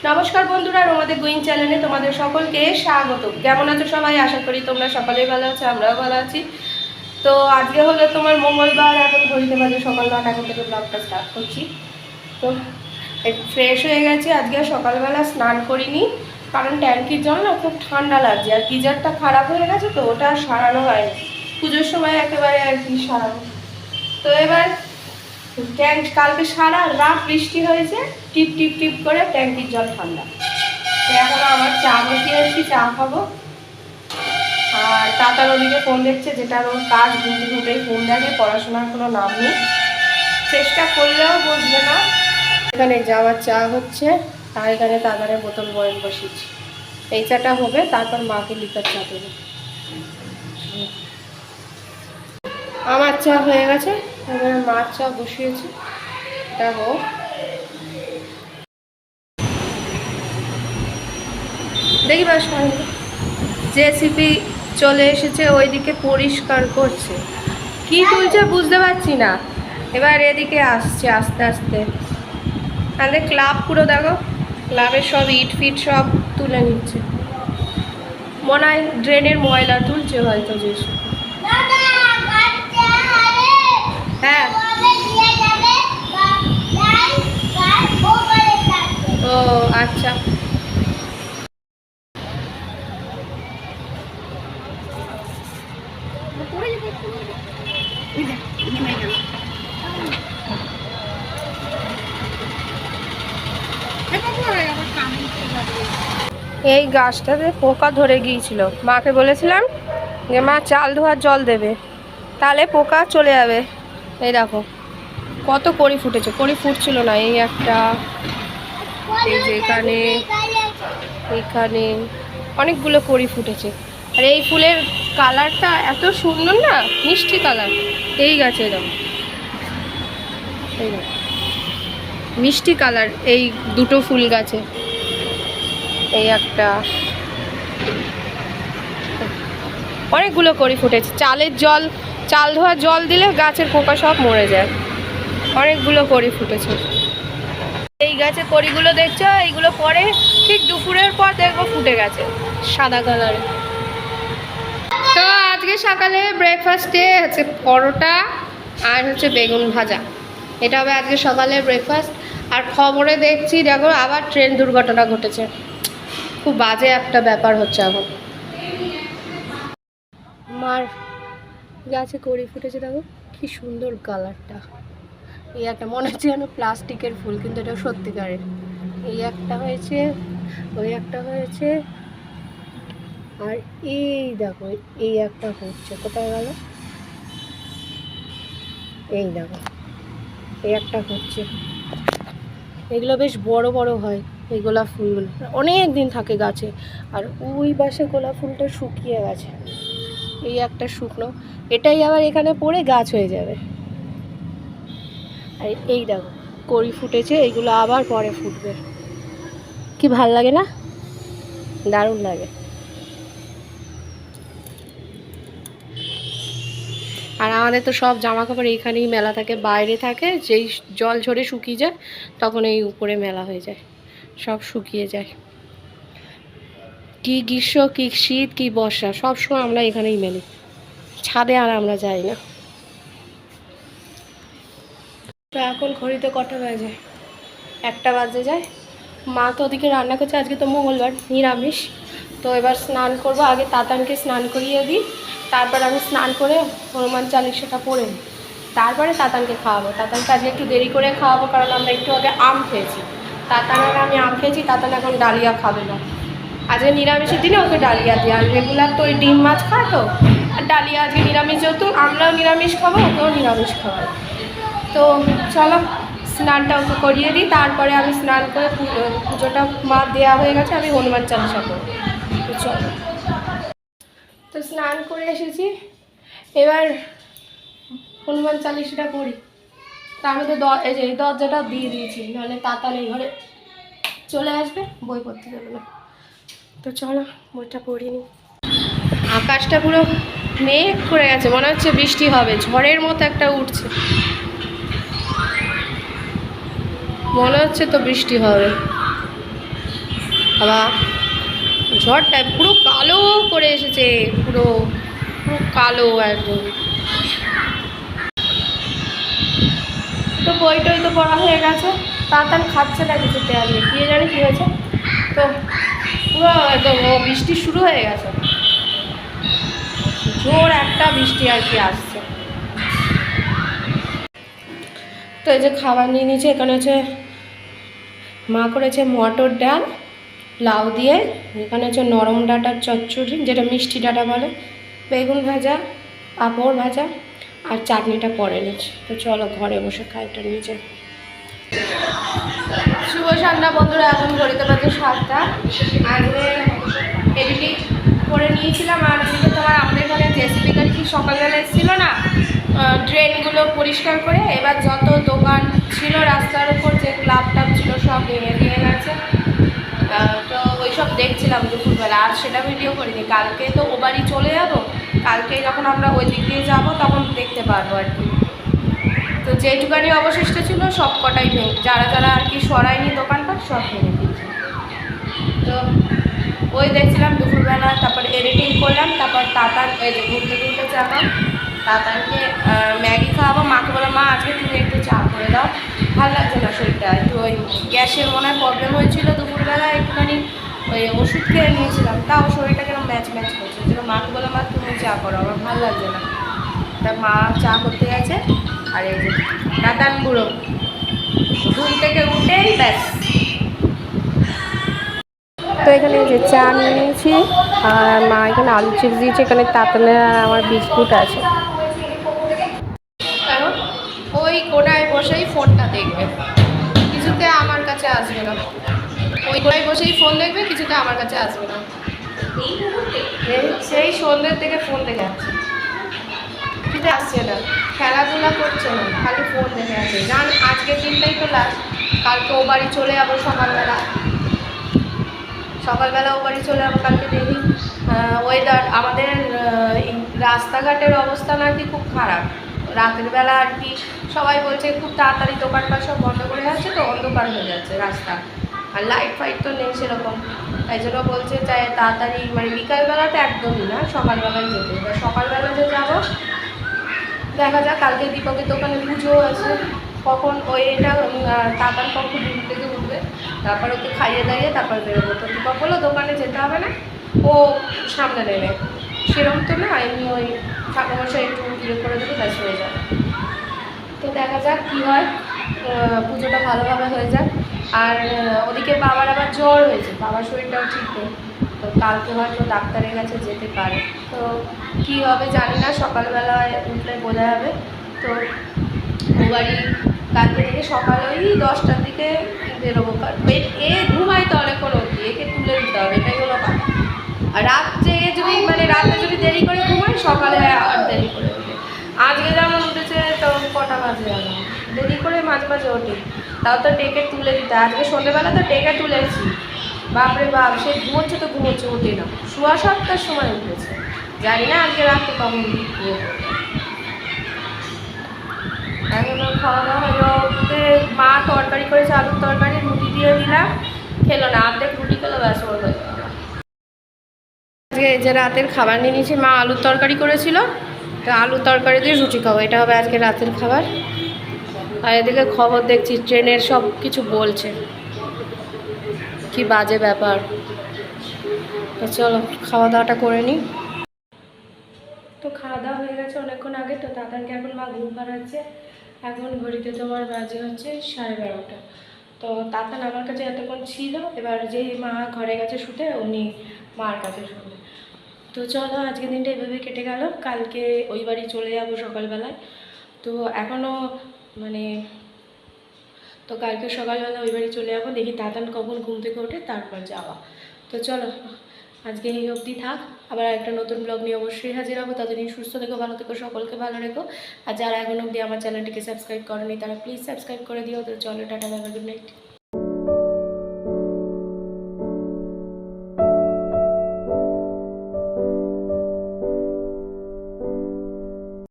নমস্কার বন্ধুরা, আমাদের গোয়িং চ্যানেলে তোমাদের সকলকে স্বাগত। কেমন আছো সবাই? আশা করি তোমরা সকলেই ভালো আছো, আমরাও ভালো আছি। তো আজকে হলো তোমার মঙ্গলবার, এখন ঘড়িতে বাজে সকাল 9টা। এখন থেকে ব্লগটা স্টার্ট করছি। তো ফ্রেশ হয়ে গেছি, আজকে সকালবেলা স্নান করিনি, কারণ ট্যাঙ্কির জল না খুব ঠান্ডা লাগছে, আর গিজারটা খারাপ হয়ে গেছে, তো ওটা সারানো হয়নি। পুজোর সময় একেবারে আর কি সারানো। তো এবার কালকে সারা রাত বৃষ্টি হয়েছে, টিপ টিপ টিপ করে ট্যাঙ্কির জল ঠান্ডা। তো এখন আমার চা বসিয়ে এসেছি, চা খাবো। আর তাতার ওদিকে ফোন দেখছে, যেটার ওর কাজ, ঘুমতে ঘুমতেই ফোন দেখে, পড়াশোনার কোনো নাম নেই, চেষ্টা করলেও বুঝবে না। এখানে যাওয়ার চা হচ্ছে, আর এখানে তাতারের বোতল বয়ন বসিয়েছি। এই চাটা হবে, তারপর মাকে লিকার চা দেবো। আমার চা হয়ে গেছে, এবারে মার চা বসিয়েছি, এটা হোক। দেখি বাস জেসিপি চলে এসেছে, ওইদিকে পরিষ্কার করছে, কি তুলছে বুঝতে পারছি না। এবার এদিকে আসছে আস্তে আস্তে। তাহলে ক্লাব পুরো দেখো, ক্লাবের সব ইট ফিট সব তুলে নিচ্ছে, মনে হয় ড্রেনের ময়লা তুলছে হয়তো জেসিপি। হ্যাঁ, ও আচ্ছা। এই গাছটাতে পোকা ধরে গিয়েছিল, মাকে বলেছিলাম যে মা চাল ধোয়ার জল দেবে, তাহলে পোকা চলে যাবে। এই দেখো কত কড়ি ফুটেছে, কড়ি ফুটছিল না, এই একটা, এই যে এখানে, এখানে অনেকগুলো কড়ি ফুটেছে। আর এই ফুলের কালারটা এত সুন্দর না, মিষ্টি কালার। এই গাছে দেখো, এই দেখো মিষ্টি কালার, এই দুটো ফুল গাছে, এই একটা, অনেকগুলো কড়ি ফুটেছে। চালের জল, চাল ধোয়া জল দিলে গাছের পোকা সব মরে যায়। অনেকগুলো কড়ি ফুটেছে। এই গাছে কড়িগুলো দেখছো, এইগুলো পরে ঠিক দুপুরের পর দেখবো ফুটে গেছে সাদা কালারে। তো আজকে সকালে ব্রেকফাস্টে হচ্ছে পরোটা আর হচ্ছে বেগুন ভাজা, এটা হবে আজকে সকালে ব্রেকফাস্ট। আর খবরে দেখছি দেখো আবার ট্রেন দুর্ঘটনা ঘটেছে, খুব বাজে একটা ব্যাপার হচ্ছে এখন। মার গাছে কড়ি ফুটেছে, দেখো কি সুন্দর কালারটা। এই একটা মনে হচ্ছে যেন প্লাস্টিকের ফুল, কিন্তু এটা সত্যিকারের। এই একটা হয়েছে, ওই একটা হয়েছে, আর এই দেখো এই একটা হচ্ছে, কোথায় গেল, এই দেখো এই একটা হচ্ছে। এগুলো বেশ বড় বড় হয়, এই গোলাপ ফুলগুলো অনেক দিন থাকে গাছে। আর ওই পাশে গোলাপ ফুলটা শুকিয়ে গেছে, এই একটা শুকনো, এটাই আবার এখানে পড়ে গাছ হয়ে যাবে। আর এই দেখো কড়ি ফুটেছে, এইগুলো আবার পরে ফুটবে। কি ভাল লাগে না, দারুণ লাগে। আর আমাদের তো সব জামা কাপড় এইখানেই মেলা থাকে, বাইরে থাকে, যেই জল ঝরে শুকিয়ে যায় তখন এই উপরে মেলা হয়ে যায়, সব শুকিয়ে যায়। কি গ্রীষ্ম, কি শীত, কি বর্ষা, সব সময় আমরা এখানেই মেলি, ছাদে আর আমরা যাই না। তো এখন ঘড়িতে কটা বাজে, 1টা বাজে যায়। মা তো ওদিকে রান্না করছে, আজকে তো মঙ্গলবার, নিরামিষ। তো এবার স্নান করব, আগে তাতানকে স্নান করিয়ে দিই, তারপর আমি স্নান করে হনুমান চালিশাটা পড়ে নিই, তারপরে তাতানকে খাওয়াবো। তাতানকে আজকে একটু দেরি করে খাওয়াবো, কারণ আমরা একটু আগে আম খেয়েছি। তাতান আর আমি আম খেয়েছি, তাতান এখন ডালিয়া খাবে না। আজকে নিরামিষের দিনে ওকে ডালিয়া দিই, আর রেগুলার তো ওই ডিম মাছ খায়, তো আর ডালিয়া আজকে নিরামিষ, যেহেতু আমরাও নিরামিষ খাবো, ওকেও নিরামিষ খাওয়াই। তো চলো স্নানটা ওকে করিয়ে দিই, তারপরে আমি স্নান করে পুজোটা মা দেওয়া হয়ে গেছে, আমি হনুমান চালিশা করব। তো চলো, তো স্নান করে এসেছি, এবার হনুমান চালিশাটা করি। তার মধ্যে এই যে দরজাটা দিয়ে দিয়েছি, নাহলে তাতান এই ঘরে চলে আসবে, বই পড়তে দেবে না। তো চলো বইটা পড়িয়ে নিই। আকাশটা পুরো মেঘ করে গেছে, মনে হচ্ছে বৃষ্টি হবে, ঝড়ের মতো একটা উঠছে, মনে হচ্ছে তো বৃষ্টি হবে। আবার ঝড়টায় পুরো কালো করে এসেছে, পুরো পুরো কালো একদম। তো বই টই তো পড়া হয়ে গেছে, তাড়াতাড়ি খাচ্ছে না কিছুতে, আমি কি জানি কী হয়েছে। তো পুরো একদম বৃষ্টি শুরু হয়ে গেছে, জোর একটা বৃষ্টি আর কি আসছে। তো এই যে খাবার নিয়ে নিয়েছে, এখানে হচ্ছে মা করেছে মটর ডাল লাউ দিয়ে, এখানে হচ্ছে নরম ডাঁটার চচ্চড়ি যেটা মিষ্টি ডাঁটা বলে, বেগুন ভাজা, পাঁপড় ভাজা, আর চাটনিটা পরে নিচ্ছে। তো চলো ঘরে বসে খাইটা নিচে। শুভ সন্ধ্যা বন্ধুরা, এখন ঘড়িতে বাজে 7টা। আজকে এডিটিং করে নিয়েছিলাম, আর আজকে তোমার আমাদের এখানে জেসিপি গাড়ি কি সকালবেলা এসেছিলো না, ড্রেনগুলো পরিষ্কার করে, এবার যত দোকান ছিল রাস্তার উপর যে ক্লাব টাব ছিল সব ভেঙে দিয়ে গেছে। তো ওই সব দেখছিলাম দুপুরবেলা, আর সেটা ভিডিও করিনি। কালকে তো ও বাড়ি চলে যাবো, কালকে যখন আমরা ওই দিক দিয়ে যাবো তখন দেখতে পারবো আর কি। তো যেটুকানি অবশিষ্ট ছিল সব কটাই ভেঙে, যারা যারা আর কি সরায়নি দোকানপাট সব ভেঙে দিয়েছে। তো ওই দেখছিলাম দুপুরবেলা, তারপর এডিটিং করলাম, তারপর তাতার এই যে ঘুরতে ঘুরতে যাবো, তাতারকে ম্যাগি খাওয়াবো। মাকে বলো মা আজকে তুমি একটু চা করে দাও, ভালো লাগছে না শরীরটা, একটু ওই গ্যাসের মনে হয় প্রবলেম হয়েছিল দুপুরবেলা, একটুখানি ওই ওষুধ খেয়ে নিয়েছিলাম, তাও শরীরটা কেন ম্যাচ ম্যাচ করছে। যেন মাকে বলো মা তুমি চা করো, আমার ভালো লাগছে না। তা মা চা করতে গেছে, আর এই যে তাতান বুড়ো ঘুম থেকে উঠেই ব্যাস। তো এখানে যে চা নিয়েছি, আর মা এখানে আলু চিপস দিয়েছে, এখানে তাতানের আর আমার বিস্কুট আছে। কারণ ওই কোনায় বসেই ফোনটা দেখবে, কিছুতে আমার কাছে আসবে না। ওই কোনায় বসেই ফোন দেখবে, কিছুতে আমার কাছে আসবে না। সেই সন্ধ্যের থেকে ফোন দেখে আছে, কিছুতে আসছে না, খেলাধুলা করছে না, খালি ফোন দেখে আছে। জান আজকের দিনটাই তো লাস্ট, কালকে ও বাড়ি চলে যাবো সকালবেলা, ও বাড়ি চলে যাবো কালকে। দেখি ওয়েদার আমাদের রাস্তাঘাটের অবস্থা নাকি খুব খারাপ রাতের বেলা আর কি। সবাই বলছে খুব তাড়াতাড়ি দোকানপাট সব বন্ধ করে যাচ্ছে, তো অন্ধকার হয়ে যাচ্ছে রাস্তা, আর লাইট ফাইট তো নেই সেরকম। তাই জন্য বলছে চাই তাড়াতাড়ি, মানে বিকালবেলাতে একদমই না, সকালবেলায় যেতে। এবার সকালবেলা যে যাবো দেখা যাক, কালকে দীপকের দোকানে পুজো আছে, কখন ওই এটা তাতান কখন ঘুম থেকে উঠবে, তারপর ওকে খাইয়ে দাইয়ে তারপর বেরোবো। তো দীপক বললো দোকানে যেতে হবে না, ও সামনে নেবে, সেরকম তো না, এমনি ওই ঠাকুরমশাই একটু ইয়ে করে দেবে, ব্যাস হয়ে যাবে। তো দেখা যাক কী হয়, পুজোটা ভালোভাবে হয়ে যাক। আর ওদিকে বাবার আবার জ্বর হয়েছে, বাবার শরীরটাও ঠিক নেই, তো কালকে হয়তো ডাক্তারের কাছে যেতে পারে। তো কী হবে জানি না, সকালবেলায় উঠলে বোঝা যাবে। তো ও বাড়ি কালকে থেকে সকাল ওই 10টার দিকে বেরোবো। এ ঘুমাই তো অনেকক্ষণ অবধি, একে তুলে দিতে হবে, এটাই হলো কথা। আর রাত জেগে যদি মানে রাতে যদি দেরি করে ঘুমাই, সকালে আর দেরি করে উঠে। আজকে যেমন উঠেছে তো কটা বাজে জানো, দেরি করে মাঝে মাঝে ওঠে, তাও তো ডেকে তুলে দিতে। আজকে সন্ধ্যেবেলা তো ডেকে তুলেছি, বাপরে বাপ, সে ঘুমোচ্ছে তো ঘুমোচ্ছে, ওঠে না, 7:15 সময় উঠেছে। জানি না আজকে রাতে কখন ইয়ে করবে। এখন খাওয়া দাওয়া হয়ে মা তরকারি করেছে, আলুর তরকারি, রুটি দিয়ে দিলাম, খেলো না, অর্ধেক রুটি খেলো, ব্যাস ওর হয়ে গেল। আজকে যে রাতের খাবার নিয়ে নিয়েছি, মা আলুর তরকারি করেছিল, তো আলুর তরকারি দিয়ে রুটি খাবো, এটা হবে আজকে রাতের খাবার। আর এদিকে খবর দেখছি ট্রেনের সব কিছু বলছে, কি বাজে ব্যাপার। তো চলো খাওয়া দাওয়াটা করে নিই। তো খাওয়া দাওয়া হয়ে গেছে অনেকক্ষণ আগে। তো তাতানকে এখন মা ঘুম পাড়াচ্ছে, এখন ঘড়িতে তোমার বাজে হচ্ছে 12:30। তো তাতান আমার কাছে এতক্ষণ ছিল, এবার যেই মা ঘরে গেছে শুতে, উনি মার কাছে শুনে। তো চলো আজকের দিনটা এভাবে কেটে গেল, কালকে ওই বাড়ি চলে যাবো সকালবেলায়। তো এখনও মানে, তো কালকে সকালবেলা ওই বাড়ি চলে যাবো, দেখি তাতান কখন ঘুম থেকে ওঠে, তারপর যাওয়া। তো চলো আজকে এই অবধি থাক, আবার একটা নতুন ব্লগ নিয়ে অবশ্যই হাজির হবো। ততদিন সুস্থ থেকো, ভালো থেকো, সকলকে ভালো রেখো। আর যারা এখন অবধি আমার চ্যানেলটিকে সাবস্ক্রাইব করেনি তারা প্লিজ সাবস্ক্রাইব করে দিও। তো চলো tata, bye bye, good night.